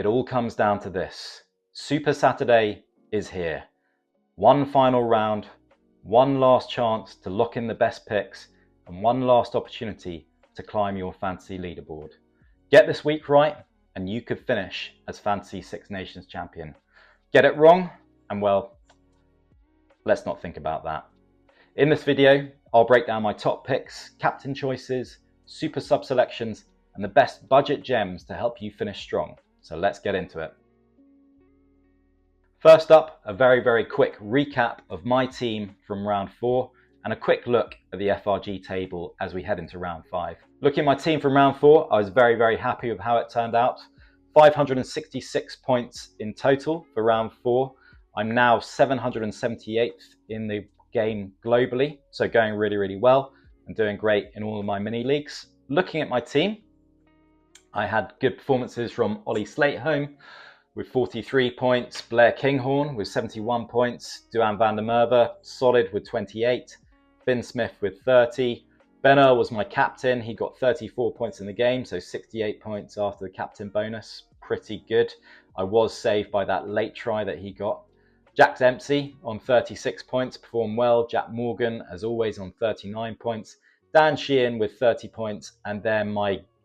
It all comes down to this. Super Saturday is here. One final round, one last chance to lock in the best picks, and one last opportunity to climb your fantasy leaderboard. Get this week right, and you could finish as Fantasy Six Nations champion. Get it wrong, and well, let's not think about that. In this video, I'll break down my top picks, captain choices, super sub selections, and the best budget gems to help you finish strong. So let's get into it. First up, a very quick recap of my team from round 4 and a quick look at the FRG table as we head into round 5. Looking at my team from round 4, I was very happy with how it turned out. 566 points in total for round 4. I'm now 778th in the game globally, so going really well and doing great in all of my mini leagues. Looking at my team, I had good performances from Ollie Slateholm with 43 points, Blair Kinghorn with 71 points, Duan van der Merwe solid with 28, Finn Smith with 30. Ben Earl was my captain. He got 34 points in the game, so 68 points after the captain bonus. Pretty good. I was saved by that late try that he got. Jack Dempsey on 36 points, performed well. Jack Morgan, as always, on 39 points. Dan Sheehan with 30 points. And then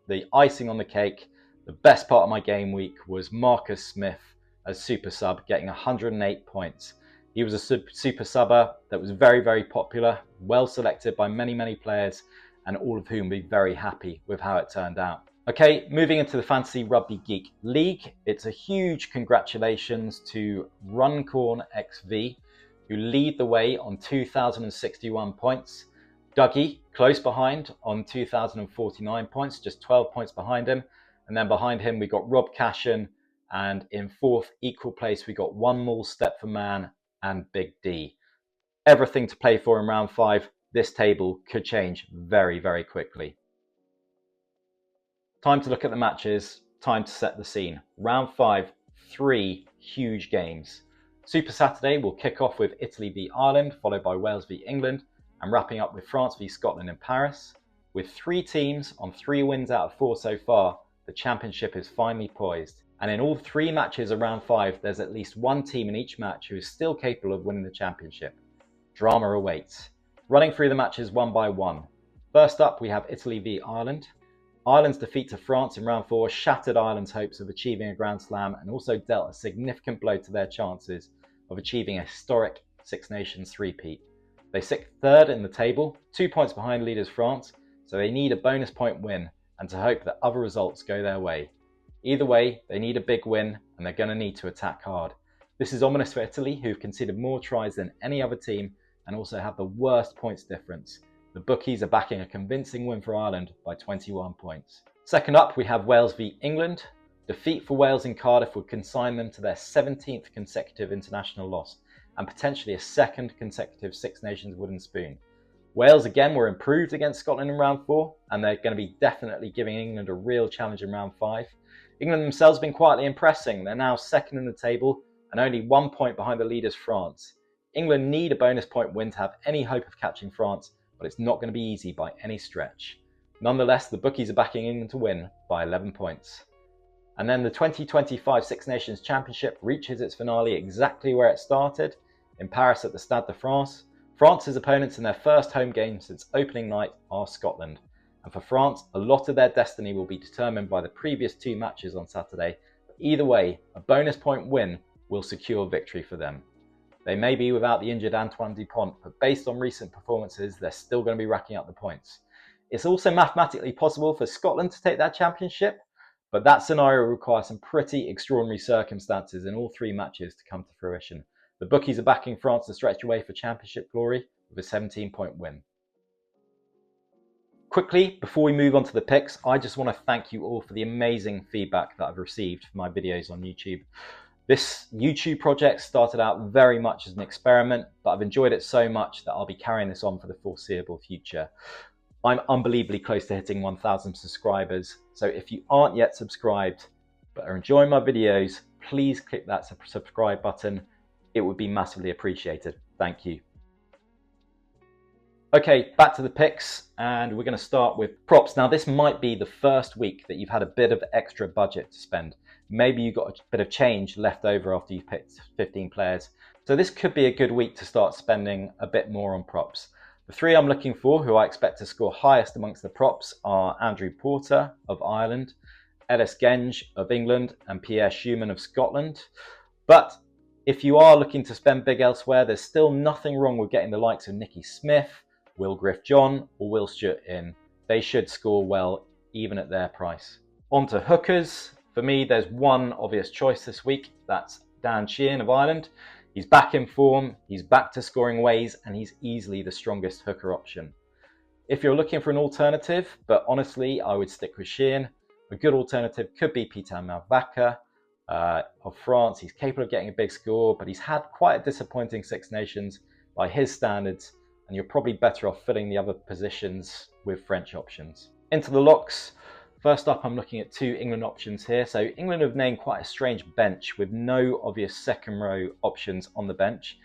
the icing on the cake, the best part of my game week was Marcus Smith as super sub, getting 108 points. He was a super subber that was very popular, well selected by many players, and all of whom be very happy with how it turned out. Okay, moving into the Fantasy Rugby Geek League, it's a huge congratulations to Runcorn XV, who lead the way on 2,061 points. Dougie, close behind on 2,049 points, just 12 points behind him. And then behind him, we got Rob Cashin. And in 4th, equal place, we got One More Step for Man and Big D. Everything to play for in round 5. This table could change very quickly. Time to look at the matches, time to set the scene. Round 5, 3 huge games. Super Saturday will kick off with Italy v Ireland, followed by Wales v England, and wrapping up with France v Scotland in Paris. With 3 teams on 3 wins out of 4 so far, the championship is finally poised. And in all 3 matches of round 5, there's at least one team in each match who is still capable of winning the championship. Drama awaits. Running through the matches one by one. First up, we have Italy v Ireland. Ireland's defeat to France in round 4 shattered Ireland's hopes of achieving a Grand Slam and also dealt a significant blow to their chances of achieving a historic Six Nations three-peat. They sit 3rd in the table, 2 points behind leaders France, so they need a bonus point win and to hope that other results go their way. Either way, they need a big win and they're going to need to attack hard. This is ominous for Italy, who've conceded more tries than any other team and also have the worst points difference. The bookies are backing a convincing win for Ireland by 21 points. Second up, we have Wales v England. Defeat for Wales in Cardiff would consign them to their 17th consecutive international loss and potentially a 2nd consecutive Six Nations wooden spoon. Wales again were improved against Scotland in round 4 and they're going to be definitely giving England a real challenge in round 5. England themselves have been quietly impressing. They're now 2nd in the table and only 1 point behind the leaders France. England need a bonus point win to have any hope of catching France, but it's not going to be easy by any stretch. Nonetheless, the bookies are backing England to win by 11 points. And then the 2025 Six Nations Championship reaches its finale exactly where it started, in Paris at the Stade de France. France's opponents in their first home game since opening night are Scotland. And for France, a lot of their destiny will be determined by the previous 2 matches on Saturday. But either way, a bonus point win will secure victory for them. They may be without the injured Antoine Dupont, but based on recent performances, they're still going to be racking up the points. It's also mathematically possible for Scotland to take that championship, but that scenario requires some pretty extraordinary circumstances in all 3 matches to come to fruition. The bookies are backing France to stretch away for championship glory with a 17-point win. Quickly, before we move on to the picks, I just want to thank you all for the amazing feedback that I've received for my videos on YouTube. This YouTube project started out very much as an experiment, but I've enjoyed it so much that I'll be carrying this on for the foreseeable future. I'm unbelievably close to hitting 1,000 subscribers, so if you aren't yet subscribed but are enjoying my videos, please click that subscribe button. It would be massively appreciated. Thank you. Okay, back to the picks, and we're going to start with props. Now, this might be the first week that you've had a bit of extra budget to spend. maybe you've got a bit of change left over after you've picked 15 players. So this could be a good week to start spending a bit more on props. The three I'm looking for who I expect to score highest amongst the props are Andrew Porter of Ireland, Ellis Genge of England, and Pierre Schumann of Scotland. But if you are looking to spend big elsewhere, there's still nothing wrong with getting the likes of Nicky Smith, Will Griff-John, or Will Stewart in. They should score well even at their price. On to hookers. For me, there's one obvious choice this week. That's Dan Sheehan of Ireland. He's back in form, he's back to scoring ways, and he's easily the strongest hooker option. If you're looking for an alternative, but honestly, I would stick with Sheehan. A good alternative could be Peter Malvaca of France. He's capable of getting a big score, but he's had quite a disappointing Six Nations by his standards, and you're probably better off filling the other positions with French options. Into the locks. First up, I'm looking at two England options here. So England have named quite a strange bench with no obvious second row options on the bench.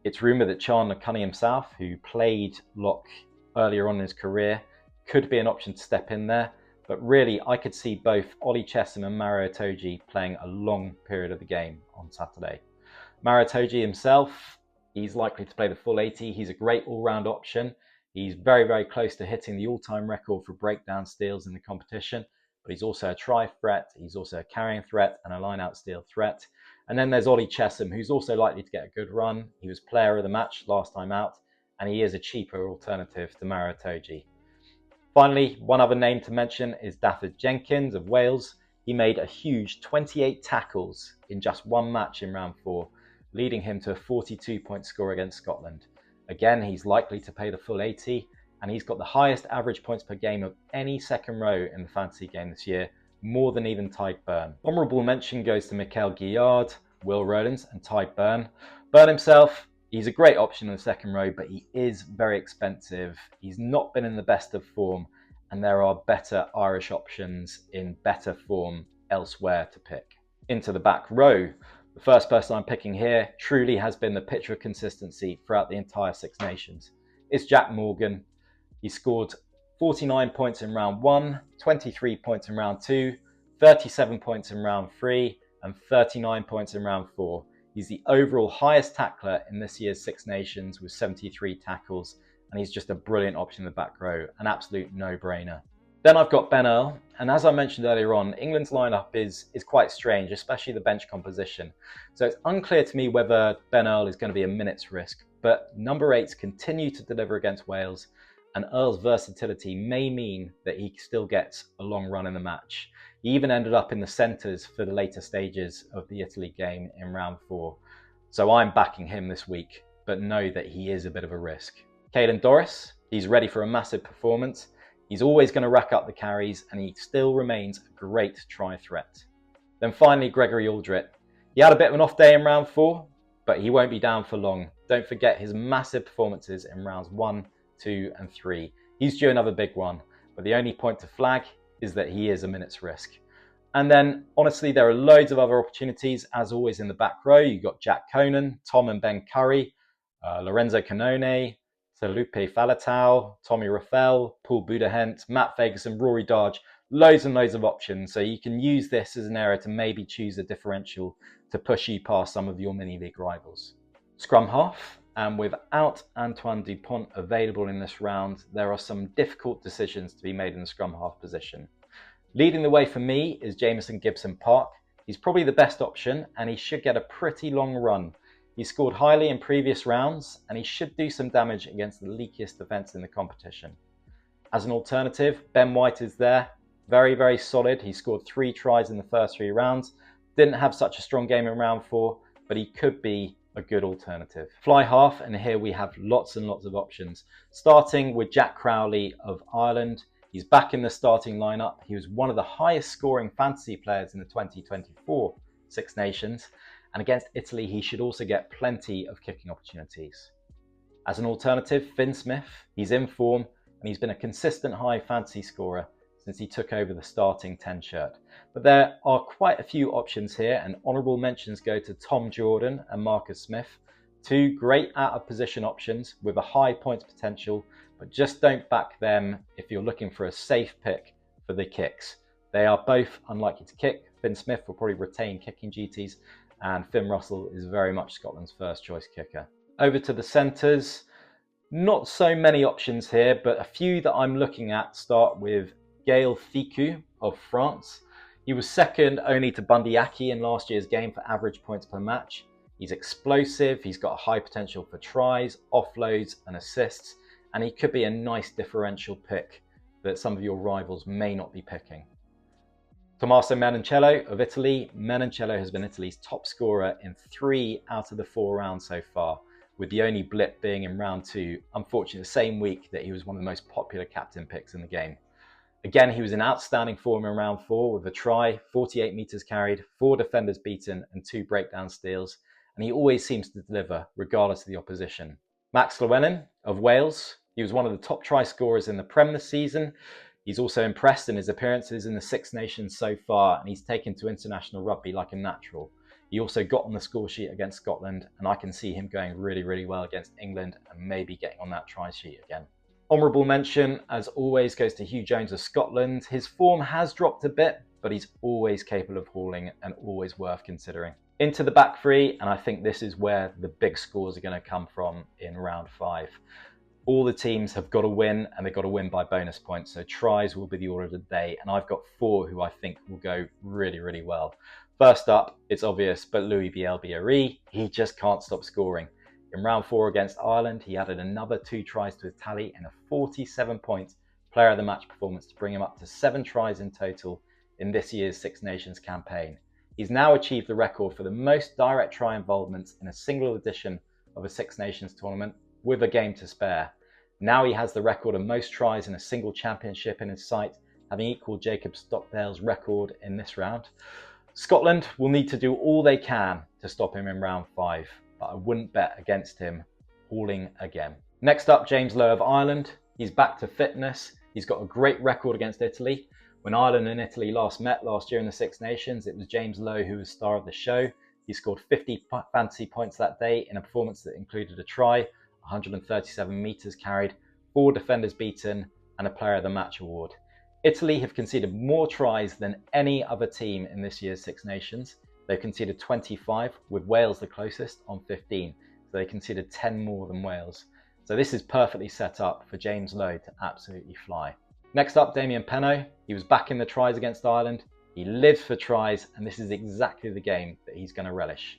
It's rumoured that Chandler Cunningham-South, who played lock earlier on in his career, could be an option to step in there. But really, I could see both Ollie Chesham and Maro Itoje playing a long period of the game on Saturday. Maro Itoje himself, he's likely to play the full 80. He's a great all-round option. He's very, very close to hitting the all-time record for breakdown steals in the competition, but he's also a try threat, he's also a carrying threat and a line-out steal threat. And then there's Ollie Chesham, who's also likely to get a good run. He was player of the match last time out, and he is a cheaper alternative to Maro Itoje. Finally, one other name to mention is Dafydd Jenkins of Wales. He made a huge 28 tackles in just one match in round 4, leading him to a 42-point score against Scotland. Again, he's likely to pay the full 80, and he's got the highest average points per game of any second row in the fantasy game this year, more than even Tadhg Beirne. Honourable mention goes to Michael Guillard, Will Rowlands, and Tadhg Beirne. Beirne himself, he's a great option in the second row, but he is very expensive. He's not been in the best of form, and there are better Irish options in better form elsewhere to pick. Into the back row. The first person I'm picking here truly has been the picture of consistency throughout the entire Six Nations. It's Jack Morgan. He scored 49 points in round 1, 23 points in round 2, 37 points in round 3, and 39 points in round 4. He's the overall highest tackler in this year's Six Nations with 73 tackles, and he's just a brilliant option in the back row, an absolute no-brainer. Then I've got Ben Earl, and as I mentioned earlier on, England's lineup is quite strange, especially the bench composition. So it's unclear to me whether Ben Earl is going to be a minutes risk, but number 8s continue to deliver against Wales, and Earl's versatility may mean that he still gets a long run in the match. He even ended up in the centres for the later stages of the Italy game in round 4. So I'm backing him this week, but know that he is a bit of a risk. Caelan Doris, he's ready for a massive performance. He's always going to rack up the carries, and he still remains a great try threat. Then finally, Gregory Aldrit. He had a bit of an off day in round 4, but he won't be down for long. Don't forget his massive performances in rounds 1, 2, and 3. He's due another big one, but the only point to flag is that he is a minutes risk. And then, honestly, there are loads of other opportunities. As always, in the back row, you've got Jack Conan, Tom and Ben Curry, Lorenzo Canone, Lupe Faletau, Tommy Raffel, Paul Budahent, Matt Ferguson, Rory Darge, loads and loads of options. So you can use this as an area to maybe choose a differential to push you past some of your mini-league rivals. Scrum half, and without Antoine Dupont available in this round, there are some difficult decisions to be made in the scrum half position. Leading the way for me is Jamison Gibson-Park. He's probably the best option, and he should get a pretty long run. He scored highly in previous rounds, and he should do some damage against the leakiest defence in the competition. As an alternative, Ben White is there. Very, very solid. He scored 3 tries in the first 3 rounds. Didn't have such a strong game in round 4, but he could be a good alternative. Fly half, and here we have lots and lots of options. Starting with Jack Crowley of Ireland. He's back in the starting lineup. He was one of the highest scoring fantasy players in the 2024 Six Nations. And against Italy, he should also get plenty of kicking opportunities. As an alternative, Finn Smith, he's in form, and he's been a consistent high fantasy scorer since he took over the starting 10 shirt. But there are quite a few options here, and honourable mentions go to Tom Jordan and Marcus Smith, 2 great out of position options with a high points potential, but just don't back them if you're looking for a safe pick for the kicks. They are both unlikely to kick. Finn Smith will probably retain kicking duties, and Finn Russell is very much Scotland's first choice kicker. Over to the centres, not so many options here, but a few that I'm looking at start with Gaël Ficou of France. He was second only to Bundy Aki in last year's game for average points per match. He's explosive, he's got a high potential for tries, offloads and assists, and he could be a nice differential pick that some of your rivals may not be picking. Tommaso Menoncello of Italy. Menoncello has been Italy's top scorer in 3 out of the 4 rounds so far, with the only blip being in round 2, unfortunately the same week that he was one of the most popular captain picks in the game. Again, he was in outstanding form in round 4 with a try, 48 metres carried, 4 defenders beaten and 2 breakdown steals, and he always seems to deliver regardless of the opposition. Max Llewellyn of Wales. He was one of the top try scorers in the Prem this season. He's also impressed in his appearances in the Six Nations so far, and he's taken to international rugby like a natural. He also got on the score sheet against Scotland, and I can see him going really well against England and maybe getting on that try sheet again. Honourable mention, as always, goes to Hugh Jones of Scotland. His form has dropped a bit, but he's always capable of hauling and always worth considering. Into the back 3, and I think this is where the big scores are going to come from in round 5. All the teams have got to win, and they've got to win by bonus points, so tries will be the order of the day, and I've got 4 who I think will go really well. First up, it's obvious, but Louis Bielbiarri, he just can't stop scoring. In round 4 against Ireland, he added another 2 tries to his tally in a 47-point player of the match performance to bring him up to 7 tries in total in this year's Six Nations campaign. He's now achieved the record for the most direct try involvements in a single edition of a Six Nations tournament, with a game to spare. Now he has the record of most tries in a single championship in his sight, having equalled Jacob Stockdale's record in this round. Scotland will need to do all they can to stop him in round 5, but I wouldn't bet against him hauling again. Next up, James Lowe of Ireland. He's back to fitness. He's got a great record against Italy. When Ireland and Italy last met last year in the Six Nations, it was James Lowe who was star of the show. He scored 50 fantasy points that day in a performance that included a try, 137 metres carried, 4 defenders beaten, and a player of the match award. Italy have conceded more tries than any other team in this year's Six Nations. They've conceded 25, with Wales the closest on 15. So they conceded 10 more than Wales. So this is perfectly set up for James Lowe to absolutely fly. Next up, Damien Penaud. He was back in the tries against Ireland. He lives for tries, and this is exactly the game that he's going to relish.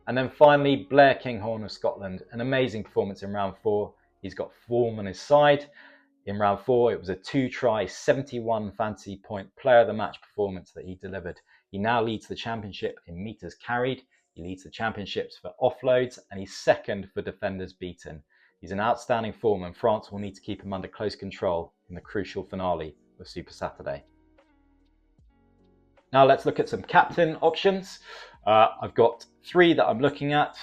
And then finally, Blair Kinghorn of Scotland. An amazing performance in round 4. He's got form on his side. In round 4, it was a 2-try, 71 fantasy point player of the match performance that he delivered. He now leads the championship in metres carried. He leads the championships for offloads, and he's second for defenders beaten. He's in outstanding form, and France will need to keep him under close control in the crucial finale of Super Saturday. Now let's look at some captain options. I've got 3 that I'm looking at.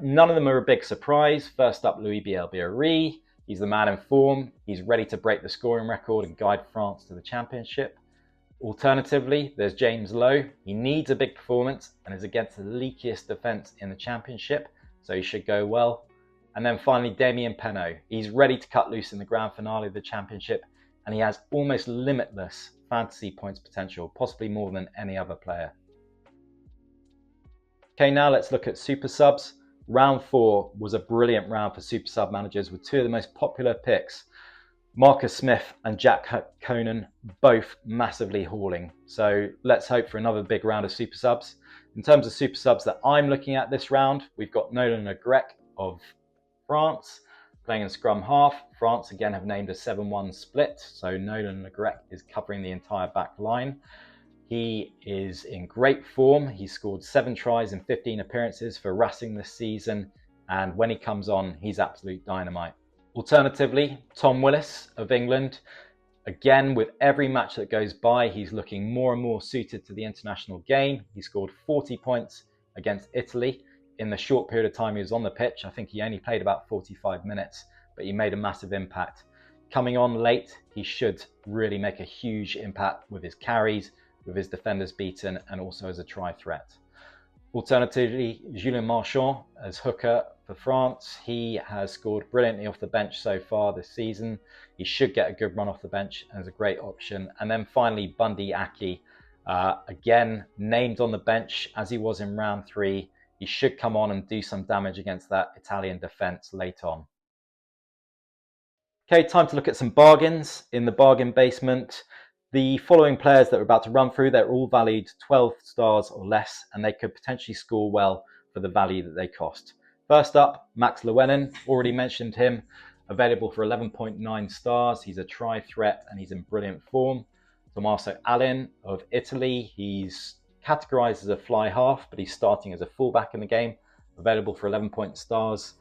None of them are a big surprise. First up, Louis Bielbiarri. He's the man in form. He's ready to break the scoring record and guide France to the championship. Alternatively, there's James Lowe. He needs a big performance and is against the leakiest defence in the championship, so he should go well. And then finally, Damien Penaud. He's ready to cut loose in the grand finale of the championship, and he has almost limitless fantasy points potential, possibly more than any other player. Okay, now let's look at super subs. Round 4 was a brilliant round for super sub managers with 2 of the most popular picks. Marcus Smith and Jack Conan both massively hauling. So let's hope for another big round of super subs. In terms of super subs that I'm looking at this round, we've got Nolan Le Grec of France playing in scrum half. France again have named a 7-1 split, so Nolan Le Grec is covering the entire back line. He is in great form. He scored 7 tries in 15 appearances for Racing this season, and when he comes on, he's absolute dynamite. Alternatively, Tom Willis of England. Again, with every match that goes by, he's looking more and more suited to the international game. He scored 40 points against Italy in the short period of time he was on the pitch. I think he only played about 45 minutes, but he made a massive impact. Coming on late, he should really make a huge impact with his carries, with his defenders beaten, and also as a try threat. Alternatively, Julien Marchand as hooker for France. He has scored brilliantly off the bench so far this season. He should get a good run off the bench and is a great option. And then finally, Bundy Aki. Again, named on the bench as he was in round 3. He should come on and do some damage against that Italian defence late on. Okay, time to look at some bargains in the bargain basement. The following players that we're about to run through, they're all valued 12 stars or less, and they could potentially score well for the value that they cost. First up, Max Llewellyn, already mentioned him, available for 11.9 stars. He's a try threat and he's in brilliant form. Tommaso Allin of Italy, he's categorized as a fly half, but he's starting as a fullback in the game, available for 11 stars.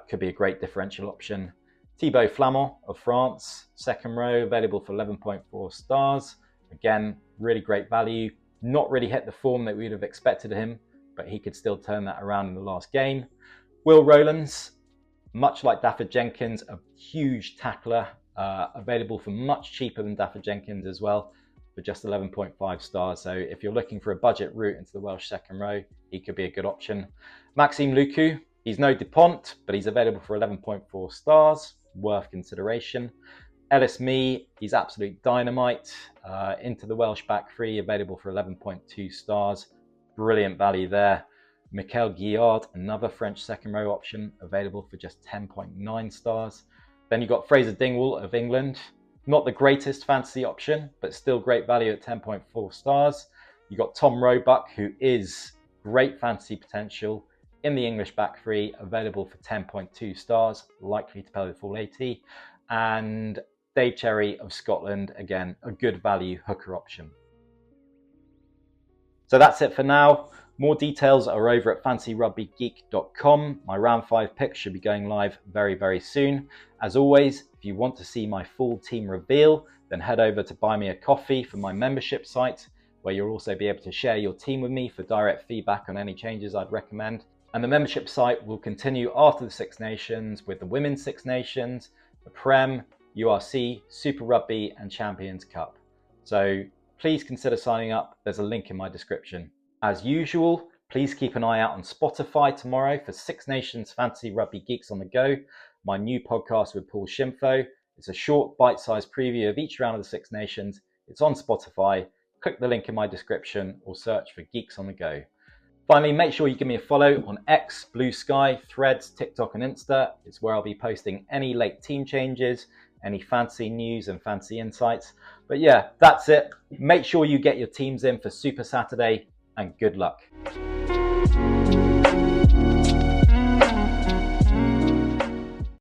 Could be a great differential option. Thibaut Flamand of France, second row, available for 11.4 stars. Again, really great value. Not really hit the form that we would have expected of him, but he could still turn that around in the last game. Will Rowlands, much like Dafford Jenkins, a huge tackler, available for much cheaper than Dafford Jenkins as well, for just 11.5 stars. So if you're looking for a budget route into the Welsh second row, he could be a good option. Maxime Lucu, he's no Dupont, but he's available for 11.4 stars, worth consideration. Ellis Mee, he's absolute dynamite, into the Welsh back three, available for 11.2 stars. Brilliant value there. Michael Guillard, another French second row option, available for just 10.9 stars. Then you've got Fraser Dingwall of England. Not the greatest fantasy option, but still great value at 10.4 stars. You've got Tom Roebuck, who is great fantasy potential in the English back three, available for 10.2 stars, likely to play the full 80. And Dave Cherry of Scotland, again, a good value hooker option. So that's it for now. More details are over at fantasyrugbygeek.com. My round 5 picks should be going live very, very soon. As always, if you want to see my full team reveal, then head over to Buy Me a Coffee for my membership site, where you'll also be able to share your team with me for direct feedback on any changes I'd recommend. And the membership site will continue after the Six Nations with the Women's Six Nations, the Prem, URC, Super Rugby and Champions Cup. So please consider signing up. There's a link in my description. As usual, please keep an eye out on Spotify tomorrow for Six Nations Fantasy Rugby Geeks on the Go, my new podcast with Paul Schimpfo. It's a short, bite-sized preview of each round of the Six Nations. It's on Spotify. Click the link in my description or search for Geeks on the Go. Finally, make sure you give me a follow on X, Blue Sky, Threads, TikTok and Insta. It's where I'll be posting any late team changes, any fantasy news and fantasy insights. But yeah, that's it. Make sure you get your teams in for Super Saturday and good luck.